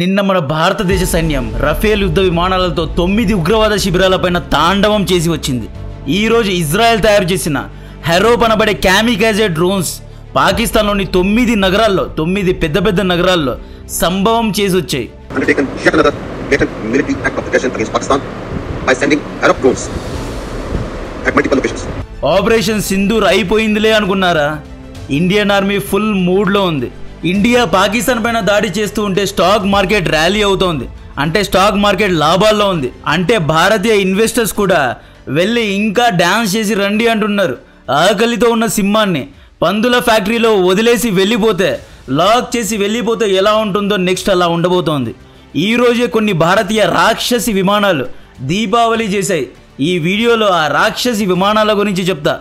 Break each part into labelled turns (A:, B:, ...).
A: నిన్న మన భారతదేశ సైన్యం రఫేల్ యుద్ధ విమానాలతో 9 ఉగ్రవాద శిబిరాలపైన తాండవం చేసి వచ్చింది. ఈ రోజు ఇజ్రాయెల్ తయారు చేసిన హెరోప్ అనబడే కామికాజే డ్రోన్స్ పాకిస్తాన్లోని 9 నగరాల్లో 9 పెద్ద నగరాల్లో సంభవం చేసి వచ్చాయి. ఆపరేషన్ సింధూర్ అయిపోయిందిలే అనుకున్నారా? ఇండియన్ ఆర్మీ ఫుల్ మూడ్లో ఉంది. ఇండియా పాకిస్తాన్ పైన దాడి చేస్తూ ఉంటే స్టాక్ మార్కెట్ ర్యాలీ అవుతోంది. అంటే స్టాక్ మార్కెట్ లాభాల్లో ఉంది. అంటే భారతీయ ఇన్వెస్టర్స్ కూడా వెళ్ళి ఇంకా డ్యాన్స్ చేసి రండి అంటున్నారు. ఆకలితో ఉన్న సింహాన్ని పందుల ఫ్యాక్టరీలో వదిలేసి వెళ్ళిపోతే, లాక్ చేసి వెళ్ళిపోతే ఎలా ఉంటుందో నెక్స్ట్ అలా ఉండబోతోంది. ఈరోజే కొన్ని భారతీయ రాక్షసి విమానాలు దీపావళి చేశాయి. ఈ వీడియోలో ఆ రాక్షసి విమానాల గురించి చెప్తా.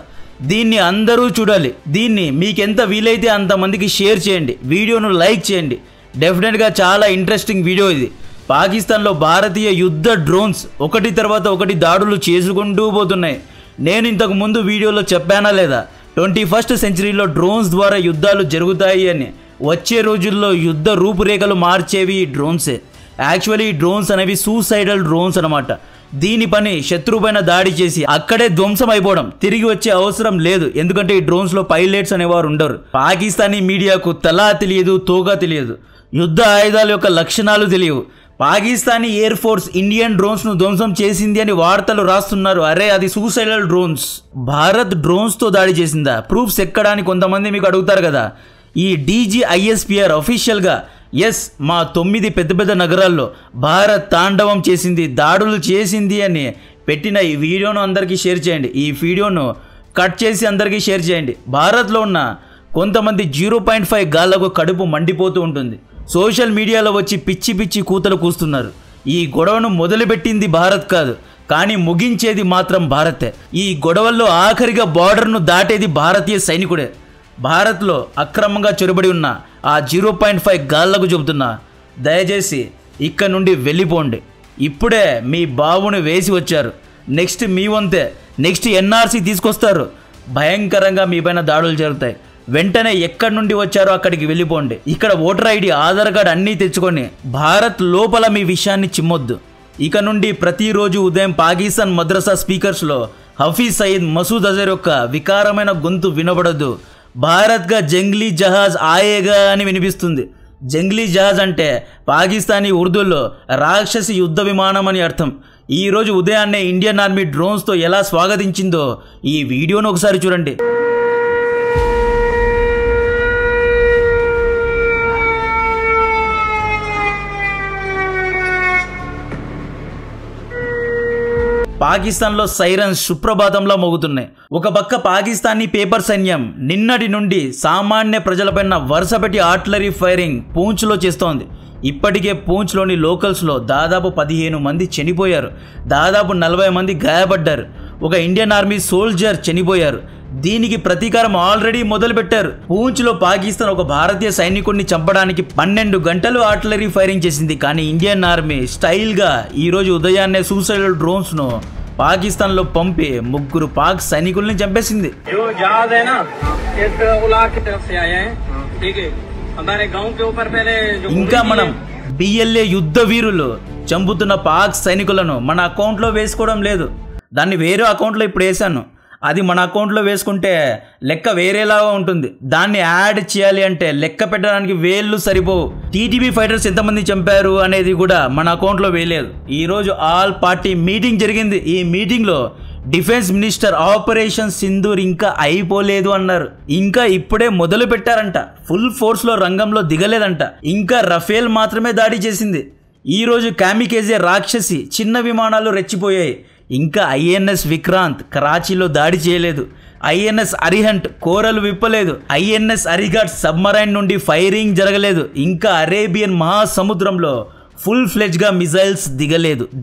A: దీన్ని అందరూ చూడాలి. దీన్ని మీకెంత వీలైతే అంతమందికి షేర్ చేయండి. వీడియోను లైక్ చేయండి. డెఫినెట్గా చాలా ఇంట్రెస్టింగ్ వీడియో ఇది. పాకిస్తాన్లో భారతీయ యుద్ధ డ్రోన్స్ ఒకటి తర్వాత ఒకటి దాడులు చేసుకుంటూ పోతున్నాయి. నేను ఇంతకు ముందు వీడియోలో చెప్పానా లేదా, 21st సెంచరీలో డ్రోన్స్ ద్వారా యుద్ధాలు జరుగుతాయి అని. వచ్చే రోజుల్లో యుద్ధ రూపురేఖలు మార్చేవి ఈ డ్రోన్సే. యాక్చువల్లీ ఈ డ్రోన్స్ అనేవి సూసైడల్ డ్రోన్స్ అనమాట. దీని పని శత్రువుపైన దాడి చేసి అక్కడే ధ్వంసం అయిపోవడం. తిరిగి వచ్చే అవసరం లేదు. ఎందుకంటే ఈ డ్రోన్స్లో పైలట్స్ అనేవారు ఉండరు. పాకిస్తానీ మీడియాకు తలా తెలియదు, తోగా తెలియదు. యుద్ధ ఆయుధాల యొక్క లక్షణాలు తెలియవు. పాకిస్తానీ ఎయిర్ ఫోర్స్ ఇండియన్ డ్రోన్స్ను ధ్వంసం చేసింది అని వార్తలు రాస్తున్నారు. అరే అది సూసైడల్ డ్రోన్స్. భారత్ డ్రోన్స్తో దాడి చేసిందా? ప్రూఫ్స్ ఎక్కడానికి కొంతమంది మీకు అడుగుతారు కదా. ఈ DGISPR అఫీషియల్గా ఎస్, మా 9 పెద్ద నగరాల్లో భారత్ తాండవం చేసింది, దాడులు చేసింది అని పెట్టిన ఈ వీడియోను అందరికీ షేర్ చేయండి. ఈ వీడియోను కట్ చేసి అందరికీ షేర్ చేయండి. భారత్లో ఉన్న కొంతమంది 0.5 గాళ్లకు కడుపు మండిపోతూ ఉంటుంది. సోషల్ మీడియాలో వచ్చి పిచ్చి కూతలు కూస్తున్నారు. ఈ గొడవను మొదలుపెట్టింది భారత్ కాదు, కానీ ముగించేది మాత్రం భారతే. ఈ గొడవల్లో ఆఖరిగా బార్డర్ను దాటేది భారతీయ సైనికుడే. భారత్లో అక్రమంగా చొరబడి ఉన్న ఆ 0.5 గాళ్లకు చెబుతున్నా, దయచేసి ఇక్కడ నుండి వెళ్ళిపోండి. ఇప్పుడే మీ బాబుని వేసి వచ్చారు. నెక్స్ట్ మీ వంతే. నెక్స్ట్ NRC తీసుకొస్తారు. భయంకరంగా మీ పైన దాడులు జరుగుతాయి. వెంటనే ఎక్కడి నుండి వచ్చారో అక్కడికి వెళ్ళిపోండి. ఇక్కడ ఓటర్ ID, ఆధార్ కార్డు అన్నీ తెచ్చుకొని భారత్ లోపల మీ విషయాన్ని చిమ్మొద్దు. ఇక నుండి ప్రతిరోజు ఉదయం పాకిస్తాన్ మద్రసా స్పీకర్స్లో హఫీజ్ సయీద్ మసూద్ అజర్ యొక్క వికారమైన గొంతు వినబడదు. భారత్గా జంగ్లీ జహాజ్ ఆయేగా అని వినిపిస్తుంది. జంగ్లీ జహాజ్ అంటే పాకిస్తానీ ఉర్దూలో రాక్షసి యుద్ధ విమానం అని అర్థం. ఈరోజు ఉదయాన్నే ఇండియన్ ఆర్మీ డ్రోన్స్తో ఎలా స్వాగతించిందో ఈ వీడియోను ఒకసారి చూడండి. పాకిస్తాన్లో సైరన్స్ సుప్రభాతంలో మోగుతున్నాయి. ఒక పక్క పాకిస్తానీ పేపర్ సైన్యం నిన్నటి నుండి సామాన్య ప్రజలపైన వరుసపెట్టి ఆర్టిలరీ ఫైరింగ్ పూంచ్లో చేస్తోంది. ఇప్పటికే పూంచ్లోని లోకల్స్లో దాదాపు 15 మంది చనిపోయారు. దాదాపు 40 మంది గాయపడ్డారు. ఒక ఇండియన్ ఆర్మీ సోల్జర్ చనిపోయారు. దీనికి ప్రతీకారం ఆల్రెడీ మొదలుపెట్టారు. పూంచ్లో పాకిస్తాన్ ఒక భారతీయ సైనికుడిని చంపడానికి 12 గంటలు ఆర్టిలరీ ఫైరింగ్ చేసింది. కానీ ఇండియన్ ఆర్మీ స్టైల్గా ఈరోజు ఉదయాన్నే సూసైడల్ డ్రోన్స్ను పాకిస్తాన్లో పంపి 3 పాక్ సైనికుల్ని చంపేసింది. ఇంకా మనం BLA యుద్ధ వీరులు చంపుతున్న పాక్ సైనికులను మన అకౌంట్లో వేసుకోవడం లేదు. దాన్ని వేరే అకౌంట్లో ఇప్పుడు వేసాను. అది మన అకౌంట్లో వేసుకుంటే లెక్క వేరేలాగా ఉంటుంది. దాన్ని యాడ్ చేయాలి అంటే లెక్క పెట్టడానికి వేళ్ళు సరిపోవు. TTP ఫైటర్స్ ఎంతమంది చంపారు అనేది కూడా మన అకౌంట్లో వేయలేదు. ఈరోజు ఆల్ పార్టీ మీటింగ్ జరిగింది. ఈ మీటింగ్లో డిఫెన్స్ మినిస్టర్ ఆపరేషన్ సింధూర్ ఇంకా అయిపోలేదు అన్నారు. ఇంకా ఇప్పుడే మొదలు పెట్టారంట. ఫుల్ ఫోర్స్లో రంగంలో దిగలేదంట. ఇంకా రఫేల్ మాత్రమే దాడి చేసింది. ఈరోజు కామికేజే రాక్షసి చిన్న విమానాలు రెచ్చిపోయాయి. ఇంకా INS విక్రాంత్ కరాచీలో దాడి చేయలేదు. INS అరిహంట్ కోరలు విప్పలేదు. INS అరిఘాట్ సబ్మరైన్ నుండి ఫైరింగ్ జరగలేదు. ఇంకా అరేబియన్ మహాసముద్రంలో ఫుల్ ఫ్లెడ్జ్గా మిజైల్స్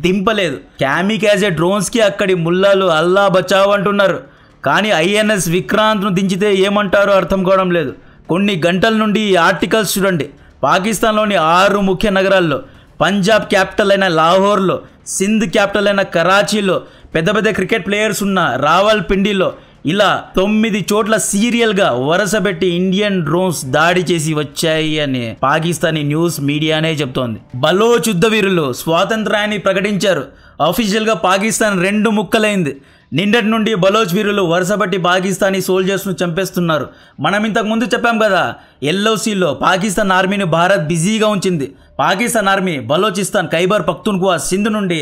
A: దింపలేదు. కామికాజే డ్రోన్స్కి అక్కడి ముల్లాలు అల్లా బచావ్ అంటున్నారు. కానీ INS విక్రాంత్ను దించితే ఏమంటారో అర్థం కావడం లేదు. కొన్ని గంటల నుండి ఈ ఆర్టికల్స్ చూడండి. పాకిస్తాన్లోని 6 ముఖ్య నగరాల్లో, పంజాబ్ క్యాపిటల్ అయిన లాహోర్లో, సింధ్ క్యాపిటల్ అయిన కరాచీలో, పెద్ద క్రికెట్ ప్లేయర్స్ ఉన్న రావల్పిండిలో, ఇలా 9 చోట్ల సీరియల్గా వరుసపెట్టి ఇండియన్ డ్రోన్స్ దాడి చేసి వచ్చాయి అని పాకిస్తానీ న్యూస్ మీడియానే చెప్తోంది. బలోచ్ యుద్ధ వీరులు స్వాతంత్రాన్ని ప్రకటించారు. అఫీషియల్గా పాకిస్తాన్ 2 ముక్కలైంది. నిన్నటి నుండి బలోచ్ వీరులు వరుసబట్టి పాకిస్తానీ సోల్జర్స్ను చంపేస్తున్నారు. మనం ఇంతకుముందు చెప్పాం కదా, LOCలో పాకిస్తాన్ ఆర్మీని భారత్ బిజీగా ఉంచింది. పాకిస్తాన్ ఆర్మీ బలోచిస్తాన్, ఖైబర్ పఖ్తూన్ఖ్వా, సింధ్ నుండి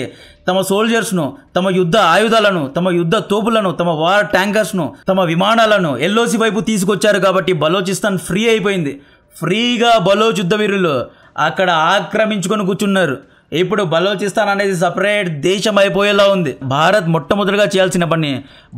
A: తమ సోల్జర్స్ను, తమ యుద్ధ ఆయుధాలను, తమ యుద్ధ తోపులను, తమ వార్ ట్యాంకర్స్ను, తమ విమానాలను LOC వైపు తీసుకొచ్చారు. కాబట్టి బలోచిస్తాన్ ఫ్రీ అయిపోయింది. ఫ్రీగా బలోచ్ యుద్ధ వీరులు అక్కడ ఆక్రమించుకొని కూర్చున్నారు. ఇప్పుడు బలోచిస్తాన్ అనేది సపరేట్ దేశం అయిపోయేలా ఉంది. భారత్ మొట్టమొదటిగా చేయాల్సిన పని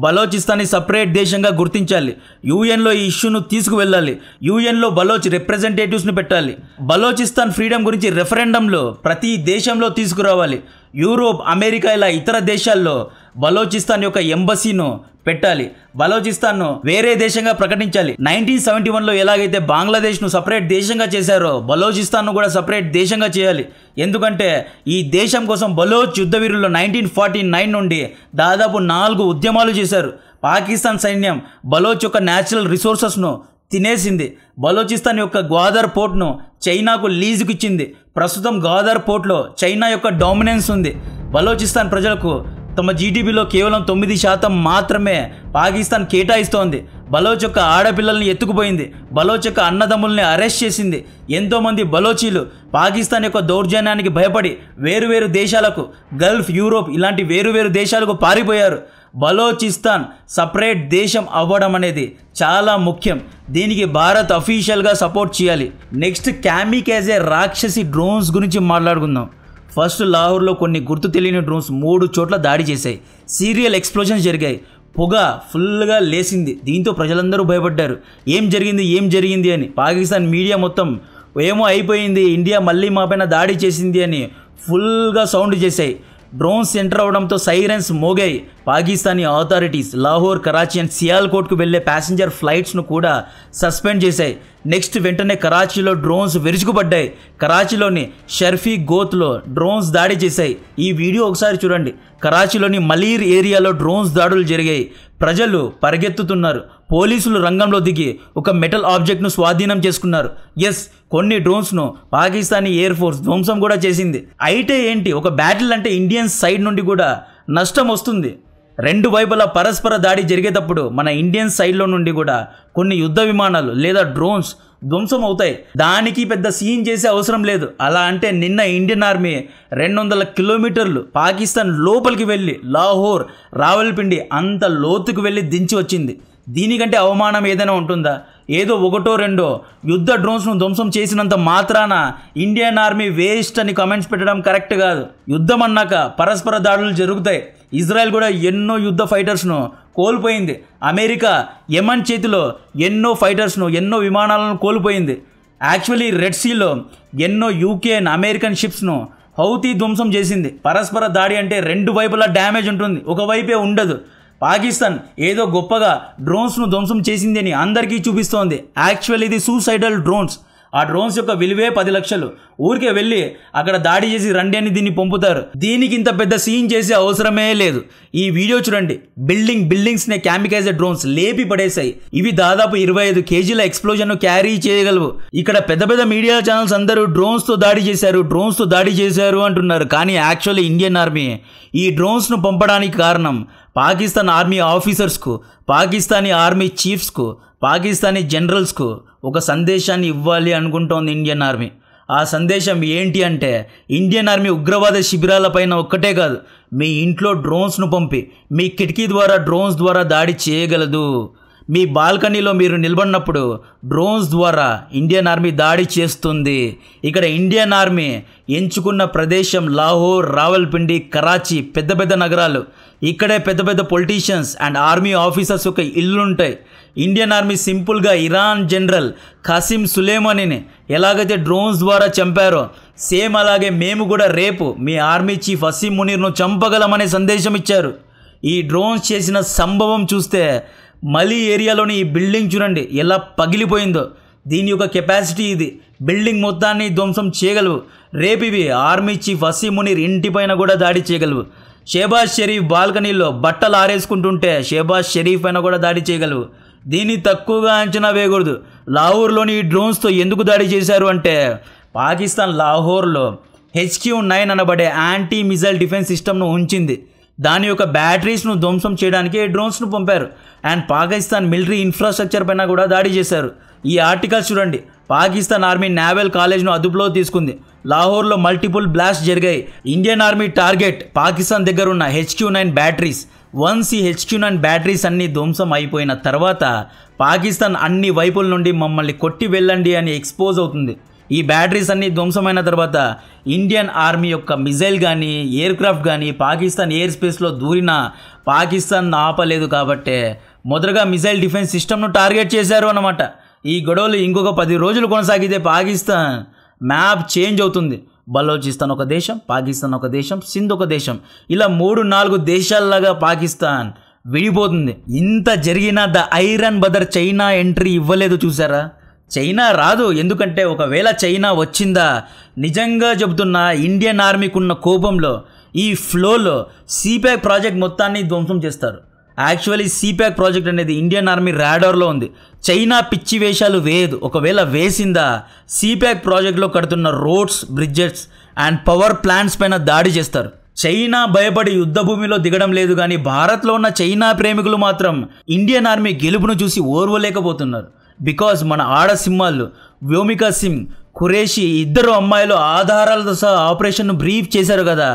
A: బలోచిస్తాన్ని సపరేట్ దేశంగా గుర్తించాలి. యూఎన్లో ఈ ఇష్యూను తీసుకువెళ్ళాలి. యూఎన్లో బలోచ్ రిప్రజెంటేటివ్స్ని పెట్టాలి. బలోచిస్తాన్ ఫ్రీడమ్ గురించి రెఫరెండంలో ప్రతి దేశంలో తీసుకురావాలి. యూరోప్, అమెరికా ఇలా ఇతర దేశాల్లో బలోచిస్తాన్ యొక్క ఎంబసీను పెట్టాలి. బలోచిస్తాన్ను వేరే దేశంగా ప్రకటించాలి. 1971లో ఎలాగైతే బంగ్లాదేశ్ను సపరేట్ దేశంగా చేశారో బలోచిస్తాన్ను కూడా సపరేట్ దేశంగా చేయాలి. ఎందుకంటే ఈ దేశం కోసం బలోచ్ యుద్ధ వీరులు 1949 నుండి దాదాపు 4 ఉద్యమాలు చేశారు. పాకిస్తాన్ సైన్యం బలోచ్ యొక్క న్యాచురల్ రిసోర్సెస్ను తినేసింది. బలోచిస్తాన్ యొక్క గ్వాదర్ పోర్ట్ను చైనాకు లీజుకు ఇచ్చింది. ప్రస్తుతం గ్వాదర్ పోర్ట్లో చైనా యొక్క డామినెన్స్ ఉంది. బలోచిస్తాన్ ప్రజలకు తమ జీడిపిలో కేవలం 9% మాత్రమే పాకిస్తాన్ కేటాయిస్తోంది. బలోచ్ యొక్క ఆడపిల్లల్ని ఎత్తుకుపోయింది. బలోచ్ యొక్క అన్నదమ్ముల్ని అరెస్ట్ చేసింది. ఎంతోమంది బలోచీలు పాకిస్తాన్ యొక్క దౌర్జన్యానికి భయపడి వేరువేరు దేశాలకు, గల్ఫ్, యూరోప్ ఇలాంటి వేరువేరు దేశాలకు పారిపోయారు. బలోచిస్తాన్ సపరేట్ దేశం అవ్వడం అనేది చాలా ముఖ్యం. దీనికి భారత్ అఫీషియల్గా సపోర్ట్ చేయాలి. నెక్స్ట్ క్యామికాజే రాక్షసి డ్రోన్స్ గురించి మాట్లాడుకుందాం. ఫస్ట్ లాహోర్లో కొన్ని గుర్తు తెలియని డ్రోన్స్ 3 చోట్ల దాడి చేశాయి. సీరియల్ ఎక్స్ప్లోజన్స్ జరిగాయి. పొగ ఫుల్గా లేసింది. దీంతో ప్రజలందరూ భయపడ్డారు. ఏం జరిగింది అని. పాకిస్తాన్ మీడియా మొత్తం ఏమో అయిపోయింది, ఇండియా మళ్ళీ మా పైన దాడి చేసింది అని ఫుల్గా సౌండ్ చేశాయి. డ్రోన్స్ ఎంటర్ అవడంతో సైరన్స్ మోగాయి. పాకిస్తానీ అథారిటీస్ లాహోర్, కరాచీ అండ్ సియాల్కోట్కు వెళ్లే ప్యాసింజర్ ఫ్లైట్స్ను కూడా సస్పెండ్ చేశాయి. నెక్స్ట్ వెంటనే కరాచీలో డ్రోన్స్ విరుచుకుపడ్డాయి. కరాచీలోని షర్ఫీ గోత్లో డ్రోన్స్ దాడి చేశాయి. ఈ వీడియో ఒకసారి చూడండి. కరాచీలోని మలీర్ ఏరియాలో డ్రోన్స్ దాడులు జరిగాయి. ప్రజలు పరిగెత్తుతున్నారు. పోలీసులు రంగంలో దిగి ఒక మెటల్ ఆబ్జెక్ట్ను స్వాధీనం చేసుకున్నారు. ఎస్, కొన్ని డ్రోన్స్ను పాకిస్తానీ ఎయిర్ ఫోర్స్ ధ్వంసం కూడా చేసింది. అయితే ఏంటి, ఒక బ్యాటిల్ అంటే ఇండియన్ సైడ్ నుండి కూడా నష్టం వస్తుంది. 2 వైపులా పరస్పర దాడి జరిగేటప్పుడు మన ఇండియన్ సైడ్లో నుండి కూడా కొన్ని యుద్ధ విమానాలు లేదా డ్రోన్స్ ధ్వంసం అవుతాయి. దానికి పెద్ద సీన్ చేసే అవసరం లేదు. అలా అంటే నిన్న ఇండియన్ ఆర్మీ 200 కిలోమీటర్లు పాకిస్తాన్ లోపలికి వెళ్ళి లాహోర్, రావల్పిండి అంత లోతుకు వెళ్ళి దించి వచ్చింది. దీనికంటే అవమానం ఏదైనా ఉంటుందా? ఏదో 1-2 యుద్ధ డ్రోన్స్ను ధ్వంసం చేసినంత మాత్రాన ఇండియన్ ఆర్మీ వేస్ట్ అని కామెంట్స్ పెట్టడం కరెక్ట్ కాదు. యుద్ధం అన్నాక పరస్పర దాడులు జరుగుతాయి. ఇజ్రాయెల్ కూడా ఎన్నో యుద్ధ ఫైటర్స్ను కోల్పోయింది. అమెరికా యెమన్ చేతిలో ఎన్నో ఫైటర్స్ను, ఎన్నో విమానాలను కోల్పోయింది. యాక్చువల్లీ రెడ్ సీలో ఎన్నో యూకే అండ్ అమెరికన్ షిప్స్ను హౌతీ ధ్వంసం చేసింది. పరస్పర దాడి అంటే 2 వైపులా డ్యామేజ్ ఉంటుంది, ఒకవైపే ఉండదు. పాకిస్తాన్ ఏదో గొప్పగా డ్రోన్స్ను ధ్వంసం చేసింది అని అందరికీ చూపిస్తోంది. యాక్చువల్లీ ఇది సూసైడల్ డ్రోన్స్. ఆ డ్రోన్స్ యొక్క విలువే 10 లక్షలు. ఊరికే వెళ్ళి అక్కడ దాడి చేసి రండి అని దీన్ని పంపుతారు. దీనికి ఇంత పెద్ద సీన్ చేసే అవసరమే లేదు. ఈ వీడియో చూడండి. బిల్డింగ్స్నే క్యామికాజే డ్రోన్స్ లేపి పడేశాయి. ఇవి దాదాపు 25 కేజీల ఎక్స్ప్లోజన్ను క్యారీ చేయగలవు. ఇక్కడ పెద్ద పెద్ద మీడియా ఛానల్స్ అందరూ డ్రోన్స్తో దాడి చేశారు అంటున్నారు. కానీ యాక్చువల్లీ ఇండియన్ ఆర్మీ ఈ డ్రోన్స్ను పంపడానికి కారణం పాకిస్తాన్ ఆర్మీ ఆఫీసర్స్కు, పాకిస్తానీ ఆర్మీ చీఫ్స్కు, పాకిస్తానీ జనరల్స్కు ఒక సందేశాన్ని ఇవ్వాలి అనుకుంటోంది ఇండియన్ ఆర్మీ. ఆ సందేశం ఏంటి అంటే, ఇండియన్ ఆర్మీ ఉగ్రవాద శిబిరాలపైన ఒక్కటే కాదు, మీ ఇంట్లో డ్రోన్స్ను పంపి మీ కిటికీ ద్వారా డ్రోన్స్ ద్వారా దాడి చేయగలదు. మీ బాల్కనీలో మీరు నిలబడినప్పుడు డ్రోన్స్ ద్వారా ఇండియన్ ఆర్మీ దాడి చేస్తుంది. ఇక్కడ ఇండియన్ ఆర్మీ ఎంచుకున్న ప్రదేశం లాహోర్, రావల్పిండి, కరాచీ పెద్ద పెద్ద నగరాలు. ఇక్కడే పెద్ద పెద్ద పొలిటీషియన్స్ అండ్ ఆర్మీ ఆఫీసర్స్ యొక్క ఇల్లుంటాయి. ఇండియన్ ఆర్మీ సింపుల్గా ఇరాన్ జనరల్ ఖాసిం సులేమానీని ఎలాగైతే డ్రోన్స్ ద్వారా చంపారో సేమ్ అలాగే మేము కూడా రేపు మీ ఆర్మీ చీఫ్ అసీం మునీర్ను చంపగలమనే సందేశం ఇచ్చారు. ఈ డ్రోన్స్ చేసిన సంభవం చూస్తే మలీ ఏరియాలోని ఈ బిల్డింగ్ చూడండి ఎలా పగిలిపోయిందో. దీని యొక్క కెపాసిటీ ఇది. బిల్డింగ్ మొత్తాన్ని ధ్వంసం చేయగలవు. రేపు ఇవి ఆర్మీ చీఫ్ అసీం మునీర్ ఇంటిపైన కూడా దాడి చేయగలవు. షేబాజ్ షరీఫ్ బాల్కనీలో బట్టలు ఆరేసుకుంటుంటే షేబాజ్ షరీఫ్ పైన కూడా దాడి చేయగలవు. దీన్ని తక్కువగా అంచనా వేయకూడదు. లాహోర్లోని ఈ డ్రోన్స్తో ఎందుకు దాడి చేశారు అంటే పాకిస్తాన్ లాహోర్లో HQ-9 అనబడే యాంటీ మిజైల్ డిఫెన్స్ సిస్టమ్ను ఉంచింది. దాని యొక్క బ్యాటరీస్ను ధ్వంసం చేయడానికి డ్రోన్స్ను పంపారు. అండ్ పాకిస్తాన్ మిలిటరీ ఇన్ఫ్రాస్ట్రక్చర్ పైన కూడా దాడి చేశారు. ఈ ఆర్టికల్స్ చూడండి. పాకిస్తాన్ ఆర్మీ నేవల్ కాలేజ్ను అదుపులో తీసుకుంది. లాహోర్లో మల్టిపుల్ బ్లాస్ట్ జరిగాయి. ఇండియన్ ఆర్మీ టార్గెట్ పాకిస్తాన్ దగ్గర ఉన్న HQ-9 బ్యాటరీస్. వన్స్ ఈ HQ-9 బ్యాటరీస్ అన్నీ ధ్వంసం అయిపోయిన తర్వాత పాకిస్తాన్ అన్ని వైపుల నుండి మమ్మల్ని కొట్టి వెళ్ళండి అని ఎక్స్పోజ్ అవుతుంది. ఈ బ్యాటరీస్ అన్నీ ధ్వంసమైన తర్వాత ఇండియన్ ఆర్మీ యొక్క మిజైల్ కానీ ఎయిర్ క్రాఫ్ట్ కానీ పాకిస్తాన్ ఎయిర్ స్పేస్లో దూరినా పాకిస్తాన్ ఆపలేదు. కాబట్టే మొదటగా మిజైల్ డిఫెన్స్ సిస్టమ్ను టార్గెట్ చేశారు అన్నమాట. ఈ గొడవలు ఇంకొక 10 రోజులు కొనసాగితే పాకిస్తాన్ మ్యాప్ చేంజ్ అవుతుంది. బలోచిస్తాన్ ఒక దేశం, పాకిస్తాన్ ఒక దేశం, సింధ్ ఒక దేశం, ఇలా 3-4 దేశాల్లాగా పాకిస్తాన్ విడిపోతుంది. ఇంత జరిగినా the iron brother China entry ఇవ్వలేదు. చూసారా, చైనా రాదు. ఎందుకంటే ఒకవేళ చైనా వచ్చిందా నిజంగా చెబుతున్నా ఇండియన్ ఆర్మీకి ఉన్న కోపంలో ఈ ఫ్లోలో సిపాక్ ప్రాజెక్ట్ మొత్తాన్ని ధ్వంసం చేస్తారు. యాక్చువల్లీ సిపాక్ ప్రాజెక్ట్ అనేది ఇండియన్ ఆర్మీ రాడార్లో ఉంది. చైనా పిచ్చి వేషాలు వేయదు. ఒకవేళ వేసిందా సిపాక్ ప్రాజెక్ట్లో కడుతున్న roads, bridges and power plants పైన దాడి చేస్తారు. చైనా భయపడి యుద్ధ భూమిలో దిగడం లేదు. కానీ భారత్లో ఉన్న చైనా ప్రేమికులు మాత్రం ఇండియన్ ఆర్మీ గెలుపును చూసి ఓర్వలేకపోతున్నారు. బికాజ్ మన ఆడసింహాలు వ్యోమికా సింగ్, ఖురేషి ఇద్దరు అమ్మాయిలు ఆధారాలతో సహా ఆపరేషన్ను బ్రీఫ్ చేశారు కదా.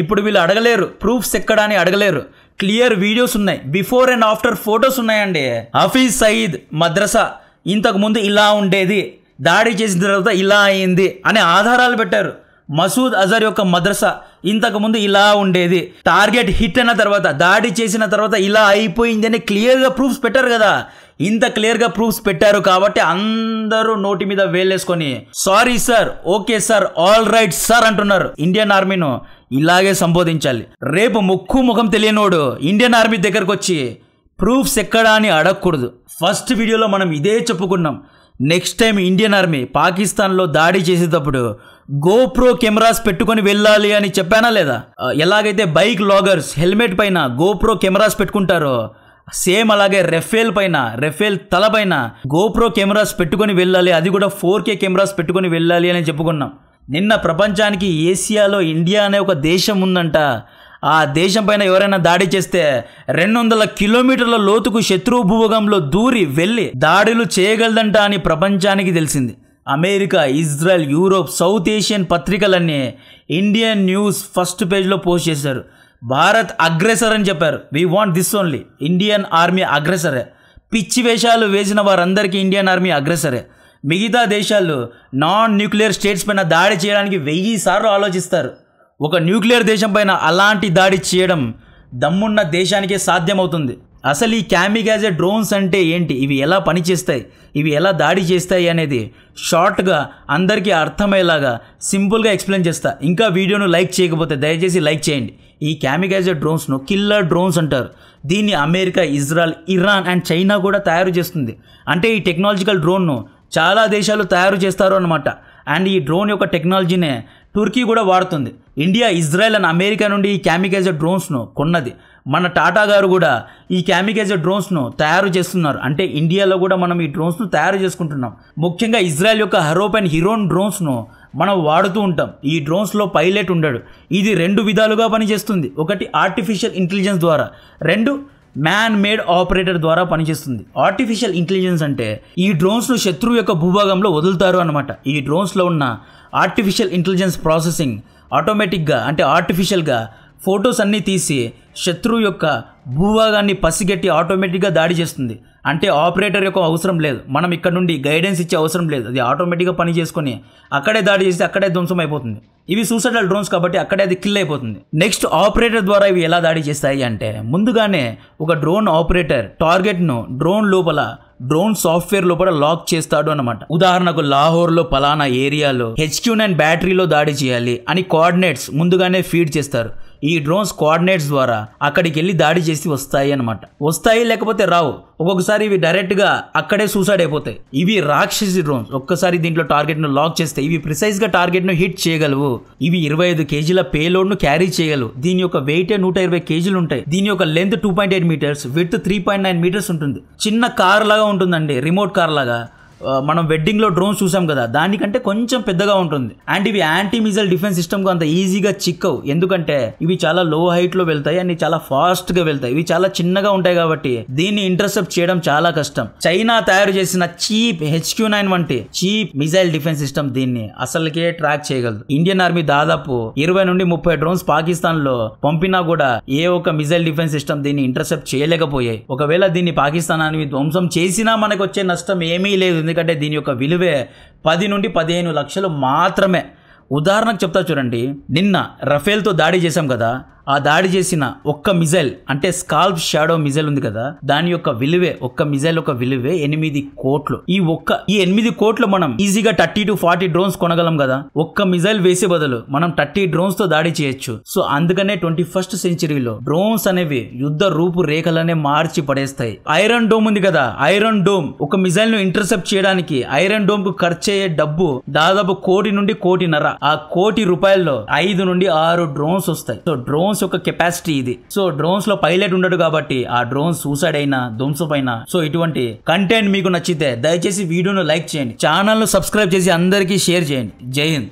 A: ఇప్పుడు వీళ్ళు అడగలేరు, ప్రూఫ్స్ ఎక్కడా అని అడగలేరు. క్లియర్ వీడియోస్ ఉన్నాయి, బిఫోర్ అండ్ ఆఫ్టర్ ఫొటోస్ ఉన్నాయండి. హఫీజ్ సయీద్ మద్రసా ఇంతకుముందు ఇలా ఉండేది, దాడి చేసిన తర్వాత ఇలా అయింది అనే ఆధారాలు పెట్టారు. మసూద్ అజర్ యొక్క మద్రసా ఇంతకుముందు ఇలా ఉండేది, టార్గెట్ హిట్ అయిన తర్వాత దాడి చేసిన తర్వాత ఇలా అయిపోయింది అని క్లియర్గా ప్రూఫ్స్ పెట్టారు కదా. ఇంత క్లియర్గా ప్రూఫ్స్ పెట్టారు కాబట్టి అందరూ నోటి మీద వేలేసుకొని sorry sir, okay sir, all right sir అంటున్నారు. ఇండియన్ ఆర్మీను ఇలాగే సంబోధించాలి. రేపు ముక్కు ముఖం తెలియనోడు ఇండియన్ ఆర్మీ దగ్గరకు వచ్చి ప్రూఫ్స్ ఎక్కడా అని అడగకూడదు. ఫస్ట్ వీడియోలో మనం ఇదే చెప్పుకున్నాం. నెక్స్ట్ టైం ఇండియన్ ఆర్మీ పాకిస్తాన్లో దాడి చేసేటప్పుడు గోప్రో కెమెరాస్ పెట్టుకొని వెళ్ళాలి అని చెప్పానా లేదా? ఎలాగైతే బైక్ లాగర్స్ హెల్మెట్ పైన గోప్రో కెమెరాస్ పెట్టుకుంటారో సేమ్ అలాగే రెఫేల్ తల పైన గోప్రో కెమెరాస్ పెట్టుకొని వెళ్ళాలి. అది కూడా 4K కెమెరాస్ పెట్టుకొని వెళ్ళాలి అని చెప్పుకున్నాం. నిన్న ప్రపంచానికి ఏసియాలో ఇండియా అనే ఒక దేశం ఉందంట. ఆ దేశం పైన ఎవరైనా దాడి చేస్తే 200 కిలోమీటర్ల లోతుకు శత్రువు భూభాగంలో దూరి వెళ్ళి దాడులు చేయగలదంట అని ప్రపంచానికి తెలిసింది. America, Israel, Europe, south Asian పత్రికలన్నీ ఇండియన్ న్యూస్ ఫస్ట్ పేజ్లో పోస్ట్ చేశారు. భారత్ అగ్రెసర్ అని చెప్పారు. We want this only. Indian army అగ్రెసరే. పిచ్చి వేషాలు వేసిన వారందరికీ ఇండియన్ ఆర్మీ అగ్రెసరే. మిగతా దేశాలు నాన్ న్యూక్లియర్ స్టేట్స్ పైన దాడి చేయడానికి 1000 సార్లు ఆలోచిస్తారు. ఒక న్యూక్లియర్ దేశం పైన అలాంటి దాడి చేయడం దమ్మున్న దేశానికే సాధ్యమవుతుంది. అసలు ఈ క్యామికాజే డ్రోన్స్ అంటే ఏంటి, ఇవి ఎలా పనిచేస్తాయి, ఇవి ఎలా దాడి చేస్తాయి అనేది షార్ట్గా అందరికీ అర్థమయ్యేలాగా సింపుల్గా ఎక్స్ప్లెయిన్ చేస్తా. ఇంకా వీడియోను లైక్ చేయకపోతే దయచేసి లైక్ చేయండి. ఈ క్యామికాజే డ్రోన్స్ను కిల్లర్ డ్రోన్స్ అంటారు. దీన్ని America, Israel, Iran and China కూడా తయారు చేస్తుంది. అంటే ఈ టెక్నాలజికల్ డ్రోన్ను చాలా దేశాలు తయారు చేస్తారు అన్నమాట. అండ్ ఈ డ్రోన్ యొక్క టెక్నాలజీనే టర్కీ కూడా వాడుతుంది. ఇండియా, ఇజ్రాయెల్ అండ్ అమెరికా నుండి ఈ క్యామికాజే డ్రోన్స్ను కొన్నది. మన టాటా గారు కూడా ఈ క్యామికాజే డ్రోన్స్ను తయారు చేస్తున్నారు. అంటే ఇండియాలో కూడా మనం ఈ డ్రోన్స్ను తయారు చేసుకుంటున్నాం. ముఖ్యంగా ఇజ్రాయెల్ యొక్క హరోప్ అండ్ హిరోన్ డ్రోన్స్ను మనం వాడుతూ ఉంటాం. ఈ డ్రోన్స్లో పైలట్ ఉండడు. ఇది 2 విధాలుగా పనిచేస్తుంది. ఒకటి ఆర్టిఫిషియల్ ఇంటెలిజెన్స్ ద్వారా, 2 మ్యాన్ మేడ్ ఆపరేటర్ ద్వారా పనిచేస్తుంది. ఆర్టిఫిషియల్ ఇంటెలిజెన్స్ అంటే ఈ డ్రోన్స్ను శత్రువు యొక్క భూభాగంలో వదులుతారు అన్నమాట. ఈ డ్రోన్స్లో ఉన్న ఆర్టిఫిషియల్ ఇంటెలిజెన్స్ ప్రాసెసింగ్ ఆటోమేటిక్గా అంటే ఆర్టిఫిషియల్గా ఫొటోస్ అన్నీ తీసి శత్రువు యొక్క భూభాగాన్ని పసిగట్టి ఆటోమేటిక్గా దాడి చేస్తుంది. అంటే ఆపరేటర్ యొక్క అవసరం లేదు, మనం ఇక్కడ నుండి గైడెన్స్ ఇచ్చే అవసరం లేదు. అది ఆటోమేటిక్గా పని చేసుకొని అక్కడే దాడి చేస్తే అక్కడే ధ్వంసం అయిపోతుంది. ఇవి సూసైడల్ డ్రోన్స్ కాబట్టి అక్కడే అది కిల్ అయిపోతుంది. నెక్స్ట్ ఆపరేటర్ ద్వారా ఇవి ఎలా దాడి చేస్తాయి అంటే ముందుగానే ఒక డ్రోన్ ఆపరేటర్ టార్గెట్ను డ్రోన్ లోపల డ్రోన్ సాఫ్ట్వేర్ లోపల లాక్ చేస్తాడు అన్నమాట. ఉదాహరణకు లాహోర్లో పలానా ఏరియాలో HQ-9 బ్యాటరీలో దాడి చేయాలి అని కోఆర్డినేట్స్ ముందుగానే ఫీడ్ చేస్తారు. ఈ డ్రోన్స్ కోఆర్డినేట్స్ ద్వారా అక్కడికి వెళ్ళి దాడి చేసి వస్తాయి అన్నమాట. వస్తాయి లేకపోతే రావు. ఒక్కొక్కసారి ఇవి డైరెక్ట్ గా అక్కడే సూసైడ్ అయిపోతాయి. ఇవి రాక్షసి డ్రోన్స్. ఒక్కసారి దీంట్లో టార్గెట్ ను లాక్ చేస్తే ఇవి ప్రిసైజ్ గా టార్గెట్ ను హిట్ చేయగలవు. ఇవి 25 కేజీల పేలోడ్ ను క్యారీ చేయగలవు. దీని యొక్క వెయిట్ 120 కేజీలు ఉంటాయి. దీని యొక్క లెంత్ 2.8 మీటర్స్, విడ్త్ 3.9 మీటర్స్ ఉంటుంది. చిన్న కార్ లాగా ఉంటుందండి, రిమోట్ కార్ లాగా. మనం వెడ్డింగ్ లో డ్రోన్స్ చూసాం కదా, దానికంటే కొంచెం పెద్దగా ఉంటుంది. అండ్ ఇవి యాంటీ మిజైల్ డిఫెన్స్ సిస్టమ్ కు అంత ఈజీగా చిక్కవు. ఎందుకంటే ఇవి చాలా లో హైట్ లో వెళ్తాయి అండ్ చాలా ఫాస్ట్ గా వెళ్తాయి. ఇవి చాలా చిన్నగా ఉంటాయి కాబట్టి దీన్ని ఇంటర్సెప్ట్ చేయడం చాలా కష్టం. చైనా తయారు చేసిన చీప్ HQ-9 వంటి చీప్ మిజైల్ డిఫెన్స్ సిస్టమ్ దీన్ని అసలుకే ట్రాక్ చేయగలదు. ఇండియన్ ఆర్మీ దాదాపు 20 నుండి 30 డ్రోన్స్ పాకిస్తాన్ లో పంపినా కూడా ఏ ఒక్క మిజైల్ డిఫెన్స్ సిస్టమ్ దీన్ని ఇంటర్సెప్ట్ చేయలేకపోయాయి. ఒకవేళ దీన్ని పాకిస్తాన్ ఆర్మీ ధ్వంసం చేసినా మనకు వచ్చే నష్టం ఏమీ లేదు. ఎందుకంటే దీని యొక్క విలువే 10 నుండి 15 లక్షలు మాత్రమే. ఉదాహరణకు చెప్తా చూడండి, నిన్న రఫేల్తో దాడి చేశాం కదా, ఆ దాడి చేసిన ఒక్క మిజైల్ అంటే స్కాల్ప్ షాడో మిజైల్ ఉంది కదా, దాని యొక్క విలువే, ఒక్క మిజైల్ యొక్క విలువే 8 కోట్లు. ఈ 8 కోట్లు మనం ఈజీగా 30 to 40 డ్రోన్స్ కొనగలం కదా. ఒక్క మిజైల్ వేసే బదులు మనం 30 డ్రోన్స్ తో దాడి చేయొచ్చు. సో అందుకనే 21st సెంచరీలో డ్రోన్స్ అనేవి యుద్ధ రూపు రేఖలనే మార్చి పడేస్తాయి. ఐరన్ డోమ్ ఉంది కదా, ఐరన్ డోమ్ ఒక మిజైల్ ను ఇంటర్సెప్ట్ చేయడానికి ఐరన్ డోమ్ కు ఖర్చు అయ్యే డబ్బు దాదాపు 1 కోటి నుండి 1.5 కోటి. ఆ 1 కోటి రూపాయల్లో 5 నుండి 6 డ్రోన్స్ వస్తాయి. సో డ్రోన్స్ యొక్క కెపాసిటీ ఇది. సో డ్రోన్స్ లో పైలట్ ఉండడు కాబట్టి ఆ డ్రోన్ సూసైడ్ అయినా ధ్వంసమైనా. సో ఇటువంటి కంటెంట్ మీకు నచ్చితే దయచేసి వీడియోను లైక్ చేయండి, ఛానల్ ను సబ్స్క్రైబ్ చేసి అందరికీ షేర్ చేయండి. జై హింద్.